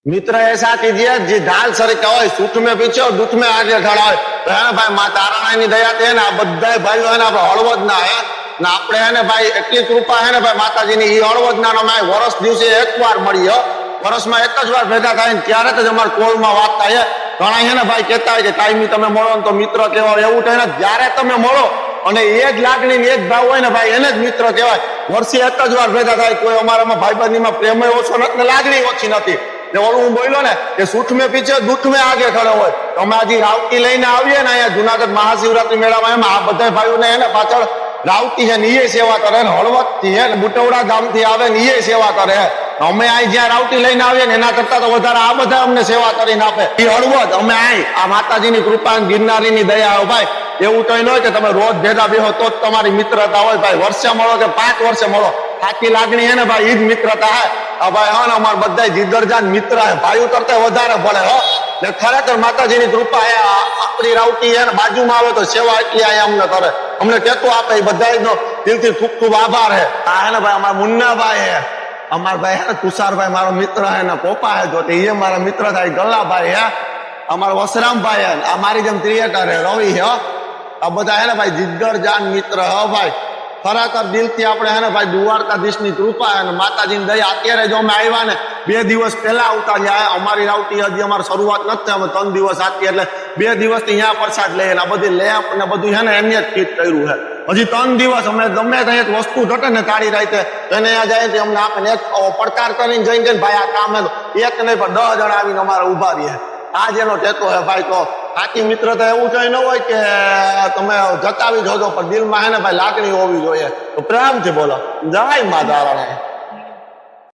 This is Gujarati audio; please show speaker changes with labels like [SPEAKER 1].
[SPEAKER 1] मित्र ऐसा कीजिए जी ढाल सरका हो सुख में पीछे और दुख में आगे खड़ा हो तो है भाई मां ताराणानी दया थी ने बधा भाई है अपने हળવદ ना है ने अपने है भाई एटली कृपा है भाई माताजी नी हળવદ ना मैं वर्ष दिवसे एक बार मळी हो वर्ष में एक ज वार भेगा थाय त्यारे ज अमार कोल में वात थाय घणा है ने भाई कहता है कि टाइम तमे मळो तो मित्र कहेवाय एवुं थाय ने ज्यारे तमे मळो અને એ જ લાગણી ને એ જ ભાવ હોય ને ભાઈ એને જ મિત્ર કહેવાય વર્ષે એક જ વાર ભેગા થાય કોઈ અમારામાં ભાઈબંધીમાં પ્રેમ ઓછો નથી ને લાગણી ઓછી નથી ઓલું હું બોલ્યો ને કે સુખ में पीछे दुख में आगे खड़ो હોય અમે હજી રાવટી લઈને આવીએ ને અહીંયા જુનાગઢ મહાશિવરાત્રી મેળામાં એમાં આ બધા ભાઈઓને એને પાછળ રાવટી છે ને એ સેવા કરે ને હળવદ થી હે બુટવડા ગામથી આવે ને એ સેવા કરે અમે અહીં જ્યાં રાવટી લઈને આવીએ ને એના કરતા તો વધારે આ બધા અમને સેવા કરીને આપે એ હળવદ અમે અહીં આ માતાજીની કૃપા ગિરનારીની દયા હોય ભાઈ એવું કઈ ન હોય કે તમે રોજ ભેગા બેહો તો જ તમારી મિત્રતા હોય ભાઈ વર્ષે મળો કે 5 વર્ષે મળો સાચી લાગણી હે ને ભાઈ ઈ જ મિત્રતા હે ભાઈ હા ને અમાર બધા જીગરજાન મિત્ર હે ભાઈઓ કરતા વધારે પડે હો ને ખરેખર માતાજીની કૃપા હે આપણી રાવટી હે ને બાજુમાં આવે તો સેવા એટલી આ અમને કરે અમને કેતો આપે એ બધાનો દિલથી ખૂબ ખૂબ આભાર હે આ હે ને ભાઈ અમાર મુન્નાભાઈ હે અમાર ભાઈ હે તુષારભાઈ મારો મિત્ર હે ને પોપા હે જો એ મારા મિત્ર થાય ગલ્લાભાઈ હે અમાર વસરામભાઈ હે આ મારી જેમ ક્રિએટર હે રવિ હે આ બધા હે ને ભાઈ જીગરજાન મિત્ર હો ભાઈ ખરેખર દિલથી આપણે હે ને ભાઈ દ્વારકાધીશની કૃપા અને માતાજીની દયા અત્યારે જો અમે આવ્યા ને 2 દિવસ પહેલા આવતા રહ્યા અમારી રાવટી હજી અમારી શરૂઆત નથી અમે 3 દિવસ આતી એટલે 2 દિવસથી અહીંયા પ્રસાદ લઈએ ને આ બધી લેમ્પ ને બધું છે ને એમને જ ફિટ કર્યું છે હજી 3 દિવસ અમે ગમે ત્યાં એક વસ્તુ ઘટે ને કાળી રાતે એને અહીંયા જાય તો અમને આપણે એક પડકાર કરીને જઈને ભાઈ આ કામ એક નહીં પણ 10 જણા આવીને અમારે ઉભા રહીએ આ જેનો ટેકો હે ભાઈ તો સાચી મિત્રતા એવું કઈ ન હોય કે તમે જતાવી જોજો પણ દિલમાં હે ને ભાઈ લાગણી હોવી જોઈએ તો પ્રેમથી બોલો જય મા તારાણી